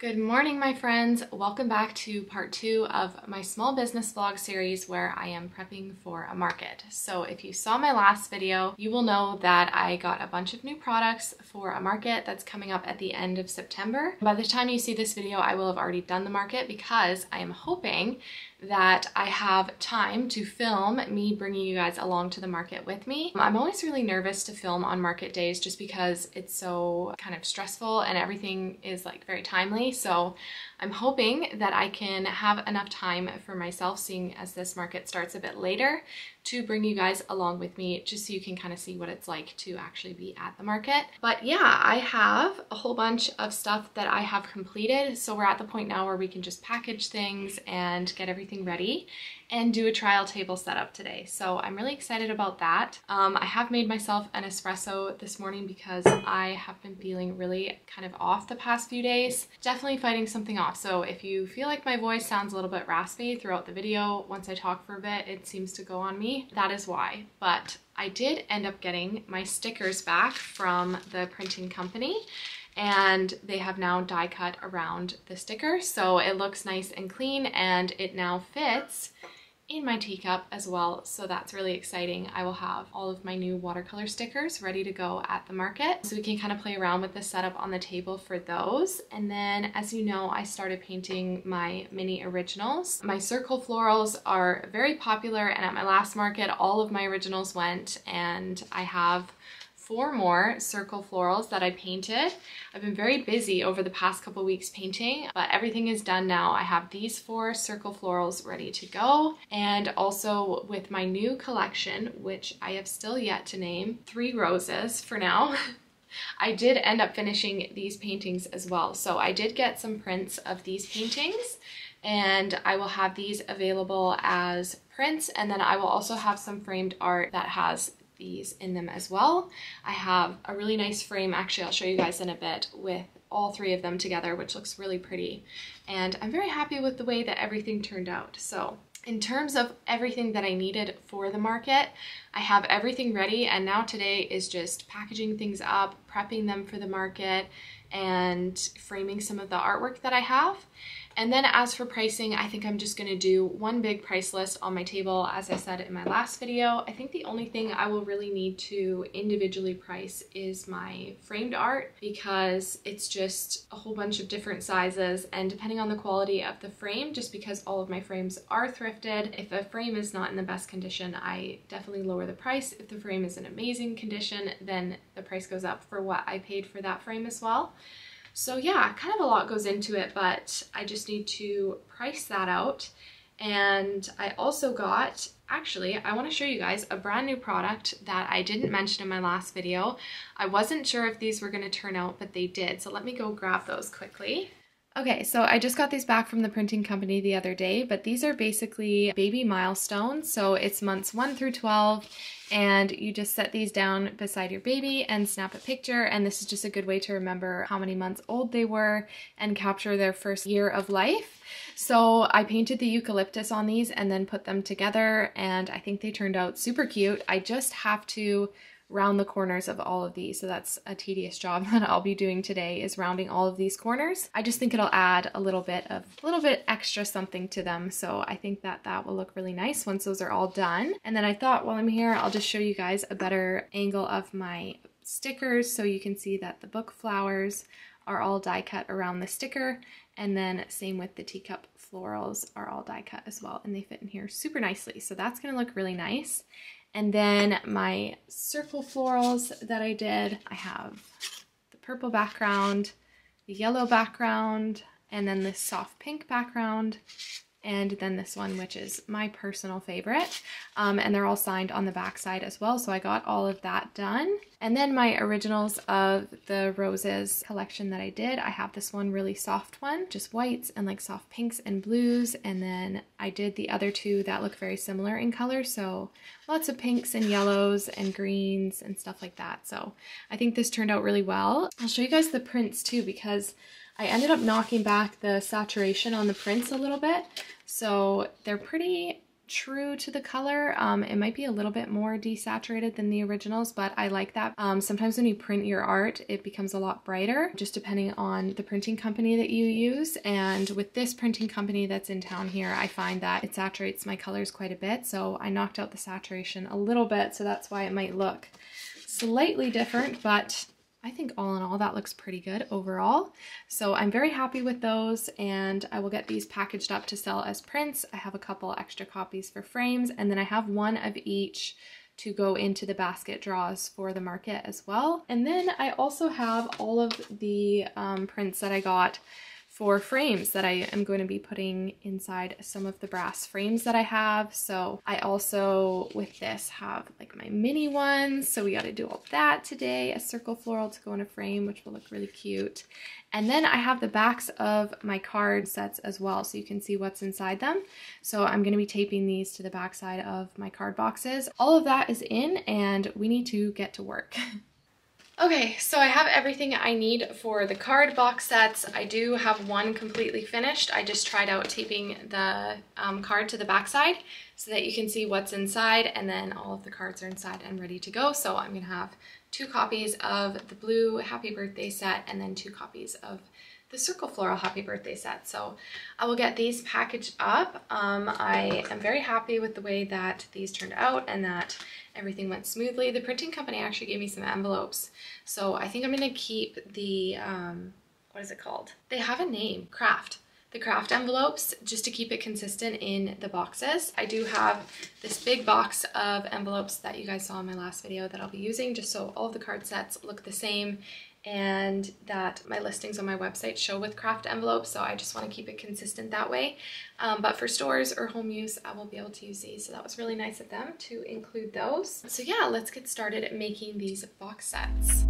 Good morning, my friends. Welcome back to part 2 of my small business vlog series where I am prepping for a market. So if you saw my last video, you will know that I got a bunch of new products for a market that's coming up at the end of September. By the time you see this video, I will have already done the market because I am hoping that I have time to film me bringing you guys along to the market with me. I'm always really nervous to film on market days just because it's so kind of stressful and everything is like very timely. So I'm hoping that I can have enough time for myself, seeing as this market starts a bit later, to bring you guys along with me just so you can kind of see what it's like to actually be at the market. But yeah, I have a whole bunch of stuff that I have completed. So we're at the point now where we can just package things and get everything ready and do a trial table setup today. So I'm really excited about that. I have made myself an espresso this morning because I have been feeling really kind of off the past few days. Definitely fighting something off. So if you feel like my voice sounds a little bit raspy throughout the video, once I talk for a bit, it seems to go on me. That is why. But I did end up getting my stickers back from the printing company, and they have now die cut around the sticker. So it looks nice and clean, and it now fits in my teacup as well, so that's really exciting. I will have all of my new watercolor stickers ready to go at the market, so we can kind of play around with the setup on the table for those. And then, as you know, I started painting my mini originals. My circle florals are very popular, and at my last market all of my originals went, and I have 4 more circle florals that I painted. I've been very busy over the past couple weeks painting, but everything is done now. I have these 4 circle florals ready to go. And also with my new collection, which I have still yet to name, 3 roses for now. I did end up finishing these paintings as well. So I did get some prints of these paintings, and I will have these available as prints. And then I will also have some framed art that has these in them as well. I have a really nice frame, actually I'll show you guys in a bit, with all 3 of them together, which looks really pretty. And I'm very happy with the way that everything turned out. So in terms of everything that I needed for the market, I have everything ready, and now today is just packaging things up, prepping them for the market, and framing some of the artwork that I have. And then as for pricing, I think I'm just going to do one big price list on my table. As I said in my last video, I think the only thing I will really need to individually price is my framed art, because it's just a whole bunch of different sizes, and depending on the quality of the frame, just because all of my frames are thrifted, if a frame is not in the best condition, I definitely lower the price. If the frame is in amazing condition, then the price goes up for what I paid for that frame as well. So yeah, kind of a lot goes into it, but I just need to price that out. And I also got, actually, I want to show you guys a brand new product that I didn't mention in my last video. I wasn't sure if these were going to turn out, but they did. So let me go grab those quickly. Okay, so I just got these back from the printing company the other day, but these are basically baby milestones. So it's months 1 through 12, and you just set these down beside your baby and snap a picture. And this is just a good way to remember how many months old they were and capture their first year of life. So I painted the eucalyptus on these and then put them together, and I think they turned out super cute. I just have to round the corners of all of these, so that's a tedious job that I'll be doing today, is rounding all of these corners. I just think it'll add a little bit extra something to them, so I think that that will look really nice once those are all done. And then I thought, while I'm here, I'll just show you guys a better angle of my stickers so you can see that the book flowers are all die cut around the sticker, and then same with the teacup florals are all die cut as well, and they fit in here super nicely. So that's gonna look really nice. And then my circle florals that I did, I have the purple background, the yellow background, and then this soft pink background, and then this one, which is my personal favorite. And they're all signed on the back side as well, so I got all of that done. And then my originals of the roses collection that I did, I have this one really soft one, just whites and like soft pinks and blues, and then I did the other 2 that look very similar in color, so lots of pinks and yellows and greens and stuff like that. So I think this turned out really well. I'll show you guys the prints too, because I ended up knocking back the saturation on the prints a little bit, so they're pretty true to the color. It might be a little bit more desaturated than the originals, but I like that. Sometimes when you print your art, it becomes a lot brighter, just depending on the printing company that you use. And with this printing company that's in town here, I find that it saturates my colors quite a bit. So I knocked out the saturation a little bit, so that's why it might look slightly different, but I think all in all that looks pretty good overall. So I'm very happy with those, and I will get these packaged up to sell as prints. I have a couple extra copies for frames, and then I have one of each to go into the basket draws for the market as well. And then I also have all of the prints that I got for frames that I am going to be putting inside some of the brass frames that I have. So I also, with this, have like my mini ones. So we got to do all that today. A circle floral to go in a frame, which will look really cute. And then I have the backs of my card sets as well, so you can see what's inside them. So I'm going to be taping these to the back side of my card boxes. All of that is in, and we need to get to work. Okay, so I have everything I need for the card box sets. I do have one completely finished. I just tried out taping the card to the back side so that you can see what's inside, and then all of the cards are inside and ready to go. So I'm gonna have 2 copies of the blue Happy Birthday set and then 2 copies of the circle floral Happy Birthday set. So I will get these packaged up. I am very happy with the way that these turned out and that everything went smoothly. The printing company actually gave me some envelopes, so I think I'm gonna keep the what is it called? They have a name, the craft envelopes, just to keep it consistent in the boxes. I do have this big box of envelopes that you guys saw in my last video that I'll be using, just so all of the card sets look the same and that my listings on my website show with craft envelopes, so I just want to keep it consistent that way. But for stores or home use, I will be able to use these, so that was really nice of them to include those. So yeah, let's get started making these box sets.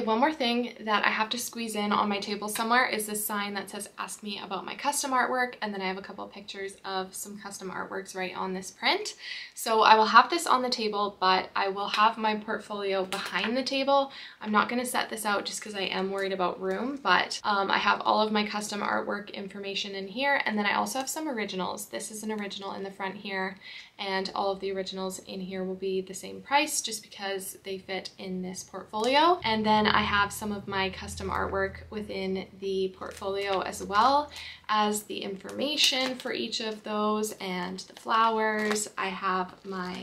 One more thing that I have to squeeze in on my table somewhere is this sign that says ask me about my custom artwork, and then I have a couple of pictures of some custom artworks right on this print. So I will have this on the table, but I will have my portfolio behind the table. I'm not going to set this out just because I am worried about room, but I have all of my custom artwork information in here, and then I also have some originals. This is an original in the front here, and all of the originals in here will be the same price just because they fit in this portfolio. And then I have some of my custom artwork within the portfolio as well as the information for each of those and the flowers. I have my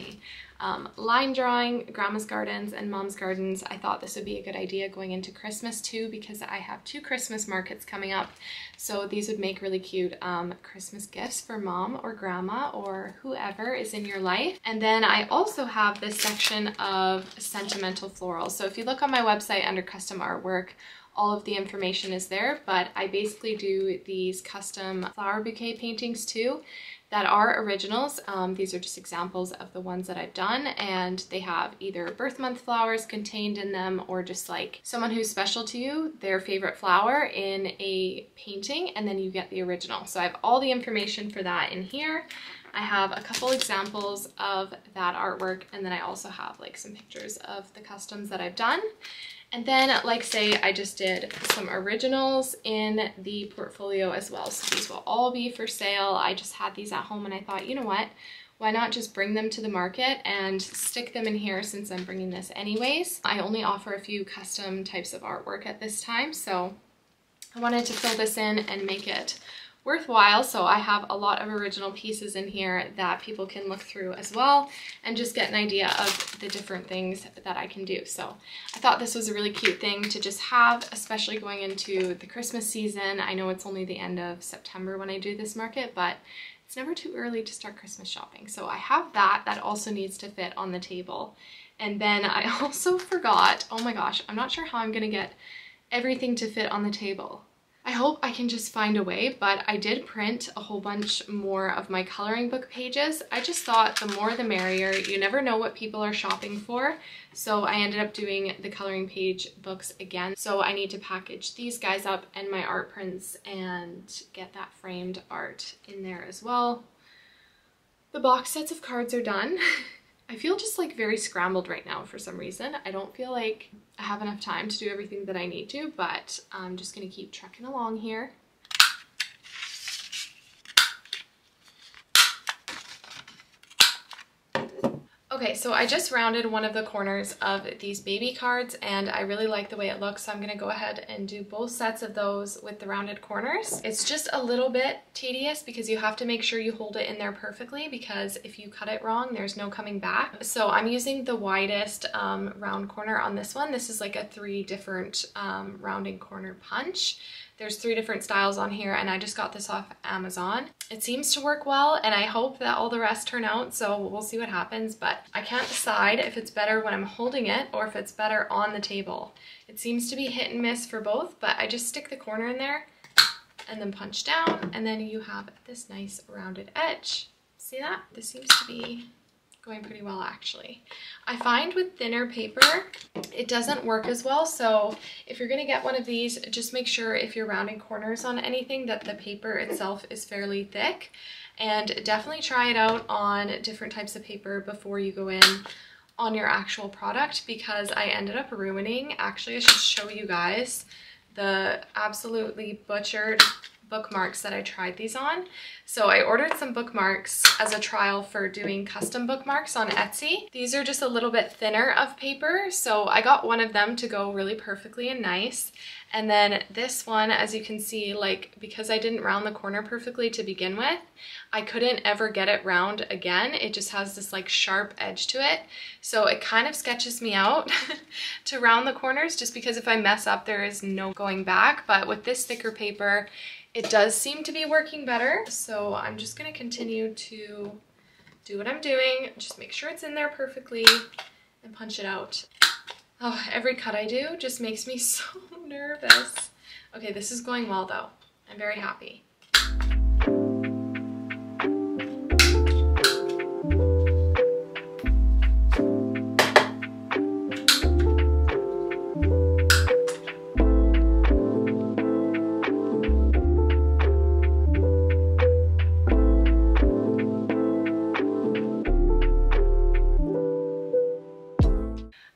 line drawing, Grandma's Gardens and Mom's Gardens. I thought this would be a good idea going into Christmas too, because I have 2 Christmas markets coming up. So these would make really cute Christmas gifts for Mom or Grandma or whoever is in your life. And then I also have this section of sentimental florals. So if you look on my website under custom artwork, all of the information is there, but I basically do these custom flower bouquet paintings too that are originals. These are just examples of the ones that I've done, and they have either birth month flowers contained in them or just like someone who's special to you, their favorite flower in a painting, and then you get the original. So I have all the information for that in here. I have a couple examples of that artwork, and then I also have like some pictures of the customs that I've done. And then, like say, I just did some originals in the portfolio as well. So these will all be for sale. I just had these at home and I thought, you know what? Why not just bring them to the market and stick them in here since I'm bringing this anyways. I only offer a few custom types of artwork at this time, so I wanted to fill this in and make it worthwhile. So I have a lot of original pieces in here that people can look through as well and just get an idea of the different things that I can do. So I thought this was a really cute thing to just have, especially going into the Christmas season. I know it's only the end of September when I do this market, but it's never too early to start Christmas shopping. So I have that also needs to fit on the table. And then I also forgot, oh my gosh, I'm not sure how I'm gonna get everything to fit on the table. I hope I can just find a way, but I did print a whole bunch more of my coloring book pages. I just thought the more the merrier. You never know what people are shopping for. So I ended up doing the coloring page books again. So I need to package these guys up and my art prints and get that framed art in there as well. The box sets of cards are done. I feel just like very scrambled right now for some reason. I don't feel like I have enough time to do everything that I need to, but I'm just gonna keep trucking along here. Okay, so I just rounded one of the corners of these baby cards and I really like the way it looks, so I'm gonna go ahead and do both sets of those with the rounded corners. It's just a little bit tedious because you have to make sure you hold it in there perfectly, because if you cut it wrong, there's no coming back. So I'm using the widest round corner on this one. This is like a 3 different rounding corner punch. There's 3 different styles on here and I just got this off Amazon. It seems to work well and I hope that all the rest turn out, so we'll see what happens, but I can't decide if it's better when I'm holding it or if it's better on the table. It seems to be hit and miss for both, but I just stick the corner in there and then punch down and then you have this nice rounded edge. See that? This seems to be going pretty well actually. I find with thinner paper, it doesn't work as well. So if you're gonna get one of these, just make sure if you're rounding corners on anything that the paper itself is fairly thick, and definitely try it out on different types of paper before you go in on your actual product, because I ended up ruining, actually I should show you guys the absolutely butchered bookmarks that I tried these on. So I ordered some bookmarks as a trial for doing custom bookmarks on Etsy. These are just a little bit thinner of paper, so I got one of them to go really perfectly and nice. And then this one, as you can see, like, because I didn't round the corner perfectly to begin with, I couldn't ever get it round again. It just has this like sharp edge to it. So it kind of sketches me out to round the corners, just because if I mess up, there is no going back. But with this thicker paper, it does seem to be working better. So I'm just gonna continue to do what I'm doing, just make sure it's in there perfectly and punch it out. Oh, every cut I do just makes me so nervous. Okay, this is going well though. I'm very happy.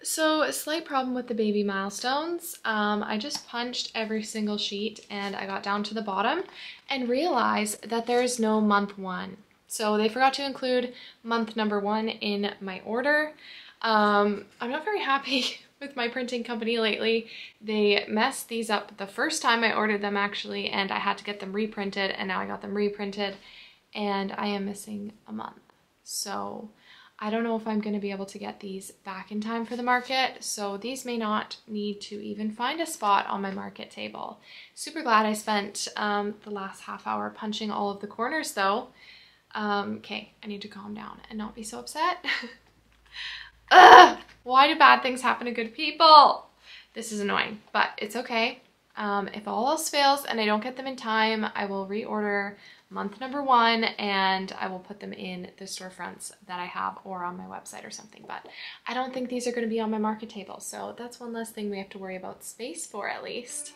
So a slight problem with the baby milestones. I just punched every single sheet and I got down to the bottom and realized that there is no month 1. So they forgot to include month number 1 in my order. I'm not very happy with my printing company lately. They messed these up the first time I ordered them actually, and I had to get them reprinted, and now I got them reprinted and I am missing a month. So I don't know if I'm going to be able to get these back in time for the market, so these may not need to even find a spot on my market table. Super glad I spent the last half hour punching all of the corners though. Okay, I need to calm down and not be so upset. Ugh! Why do bad things happen to good people? This is annoying, but it's okay. If all else fails and I don't get them in time, I will reorder month number 1 and I will put them in the storefronts that I have or on my website or something. But I don't think these are going to be on my market table, so that's one less thing we have to worry about space for at least.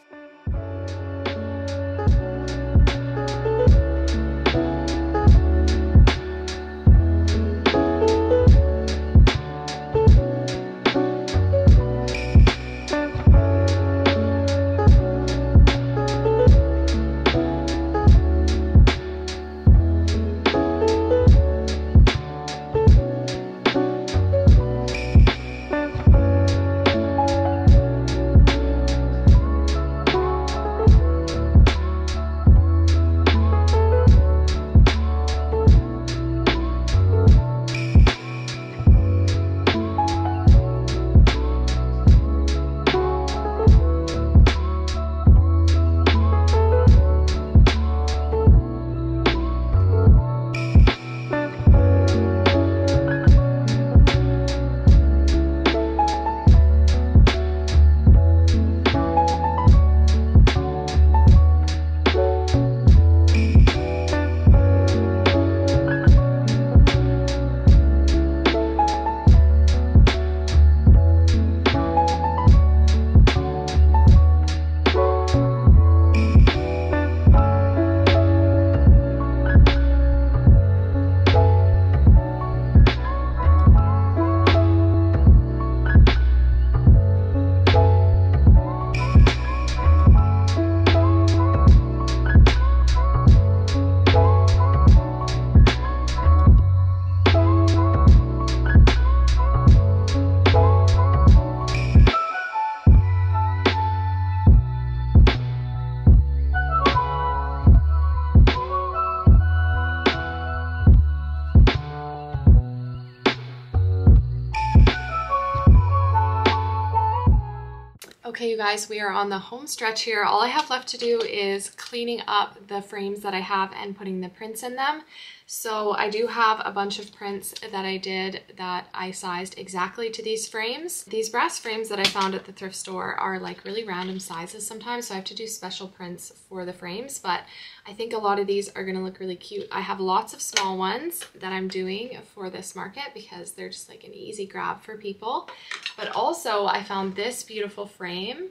Okay, you guys, we are on the home stretch here. All I have left to do is cleaning up the frames that I have and putting the prints in them. So I do have a bunch of prints that I did that I sized exactly to these frames. These brass frames that I found at the thrift store are like really random sizes sometimes, so I have to do special prints for the frames, but I think a lot of these are gonna look really cute. I have lots of small ones that I'm doing for this market because they're just like an easy grab for people. But also I found this beautiful frame.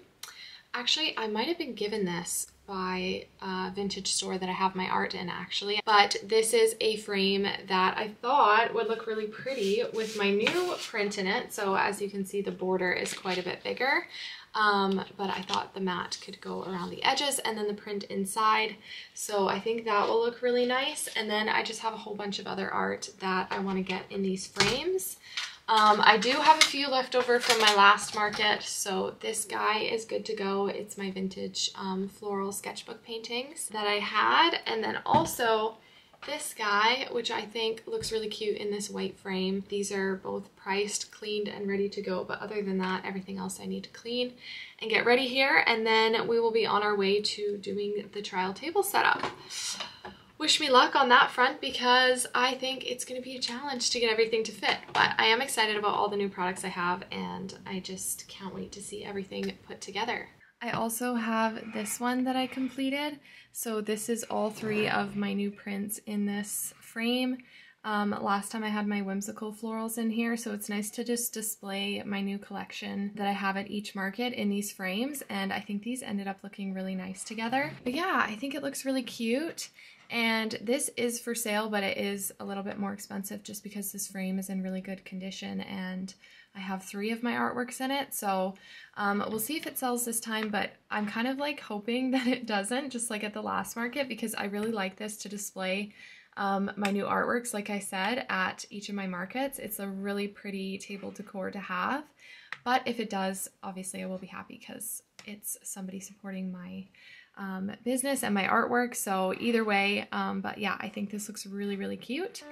Actually, I might have been given this by a vintage store that I have my art in actually, but this is a frame that I thought would look really pretty with my new print in it. So as you can see, the border is quite a bit bigger, but I thought the mat could go around the edges and then the print inside. So I think that will look really nice. And then I just have a whole bunch of other art that I want to get in these frames. I do have a few left over from my last market, so this guy is good to go. It's my vintage floral sketchbook paintings that I had, and then also this guy, which I think looks really cute in this white frame. These are both priced, cleaned, and ready to go, but other than that, everything else I need to clean and get ready here, and then we will be on our way to doing the trial table setup. Wish me luck on that front because I think it's going to be a challenge to get everything to fit, but I am excited about all the new products I have and I just can't wait to see everything put together. I also have this one that I completed. So this is all three of my new prints in this frame. Last time I had my whimsical florals in here, so it's nice to just display my new collection that I have at each market in these frames, and I think these ended up looking really nice together. But yeah, I think it looks really cute. And this is for sale, but it is a little bit more expensive just because this frame is in really good condition and I have three of my artworks in it. So we'll see if it sells this time, but I'm kind of like hoping that it doesn't, just like at the last market, because I really like this to display my new artworks, like I said, at each of my markets. It's a really pretty table decor to have. But if it does, obviously I will be happy because it's somebody supporting my business and my artwork. So either way, but yeah, I think this looks really, really cute.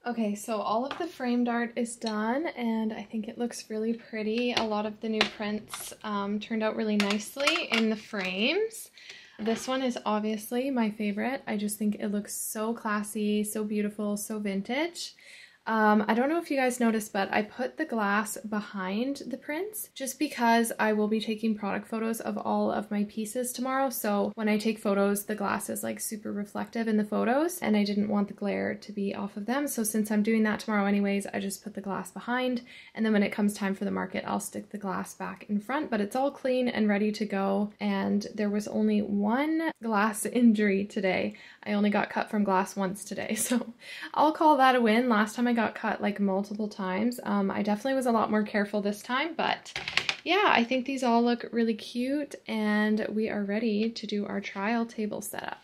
Okay, so all of the framed art is done and I think it looks really pretty. A lot of the new prints turned out really nicely in the frames. This one is obviously my favorite. I just think it looks so classy, so beautiful, so vintage. I don't know if you guys noticed, but I put the glass behind the prints just because I will be taking product photos of all of my pieces tomorrow. So when I take photos, the glass is like super reflective in the photos and I didn't want the glare to be off of them. So since I'm doing that tomorrow anyways, I just put the glass behind, and then when it comes time for the market, I'll stick the glass back in front, but it's all clean and ready to go. And there was only one glass injury today. I only got cut from glass once today, so I'll call that a win. Last time I got cut like multiple times. I definitely was a lot more careful this time, but yeah, I think these all look really cute and we are ready to do our trial table setup.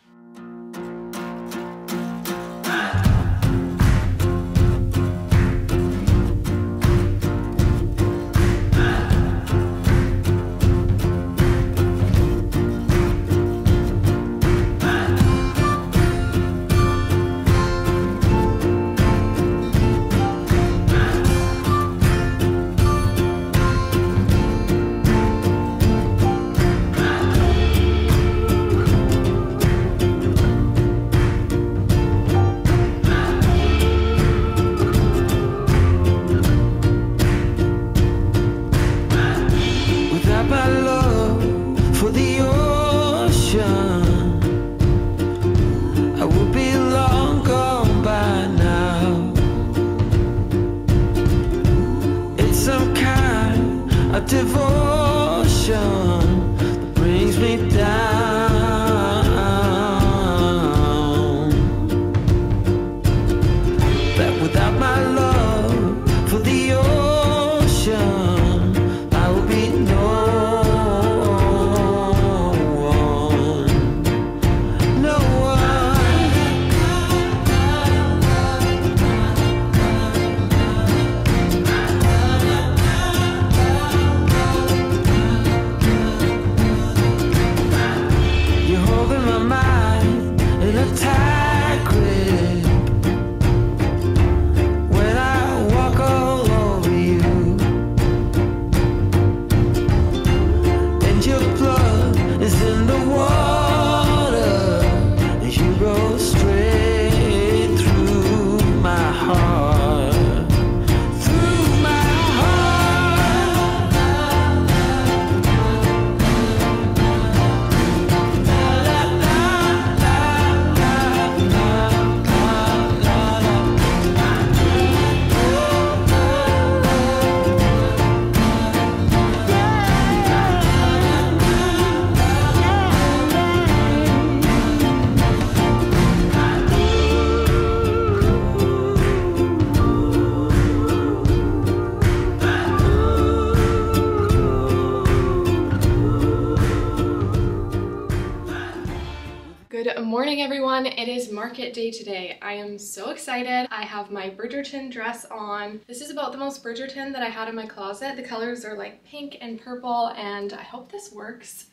Good morning, everyone. It is market day today. I am so excited. I have my Bridgerton dress on. This is about the most Bridgerton that I had in my closet. The colors are like pink and purple, and I hope this works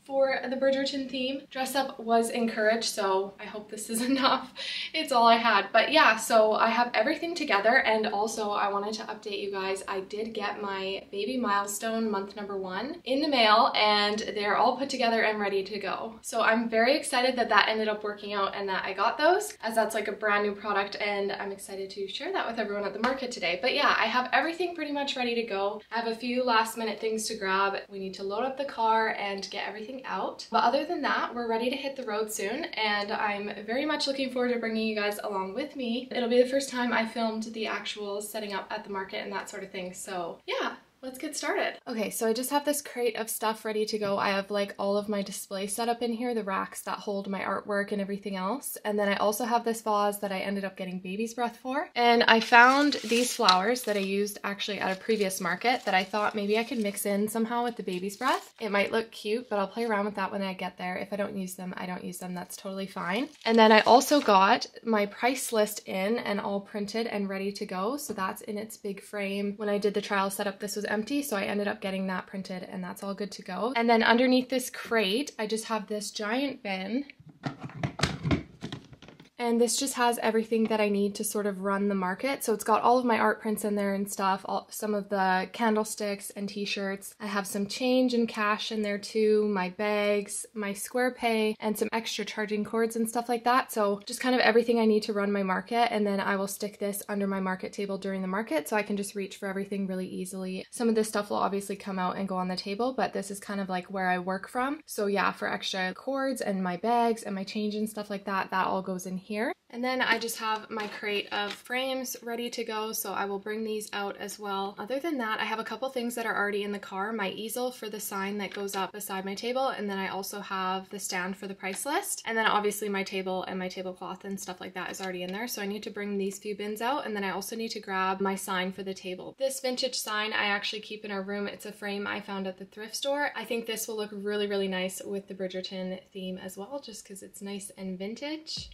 for the Bridgerton theme. Dress up was encouraged, so I hope this is enough. It's all I had. But yeah, so I have everything together, and also I wanted to update you guys. I did get my baby milestone month number 1 in the mail, and they're all put together and ready to go. So I'm very excited that that ended up working out and that I got those, as that's like a brand new product, and I'm excited to share that with everyone at the market today. But yeah, I have everything pretty much ready to go. I have a few last minute things to grab. We need to load up the car and get everything out. But other than that, we're ready to hit the road soon, and I'm very much looking forward to bringing you guys along with me. It'll be the first time I filmed the actual setting up at the market and that sort of thing. So yeah, let's get started. Okay, so I just have this crate of stuff ready to go. I have like all of my display set up in here, the racks that hold my artwork and everything else. And then I also have this vase that I ended up getting baby's breath for. And I found these flowers that I used actually at a previous market that I thought maybe I could mix in somehow with the baby's breath. It might look cute, but I'll play around with that when I get there. If I don't use them, I don't use them. That's totally fine. And then I also got my price list in and all printed and ready to go. So that's in its big frame. When I did the trial setup, this was empty, so I ended up getting that printed, and that's all good to go. And then underneath this crate, I just have this giant bin. And this just has everything that I need to sort of run the market. So it's got all of my art prints in there and stuff, some of the candlesticks and t-shirts. I have some change and cash in there too, my bags, my square pay, and some extra charging cords and stuff like that. So just kind of everything I need to run my market. And then I will stick this under my market table during the market so I can just reach for everything really easily. Some of this stuff will obviously come out and go on the table, but this is kind of like where I work from. So yeah, for extra cords and my bags and my change and stuff like that, that all goes in here. And then I just have my crate of frames ready to go, so I will bring these out as well. Other than that, I have a couple things that are already in the car. My easel for the sign that goes up beside my table, and then I also have the stand for the price list. And then obviously my table and my tablecloth and stuff like that is already in there, so I need to bring these few bins out, and then I also need to grab my sign for the table. This vintage sign I actually keep in our room. It's a frame I found at the thrift store. I think this will look really, really nice with the Bridgerton theme as well, just because it's nice and vintage.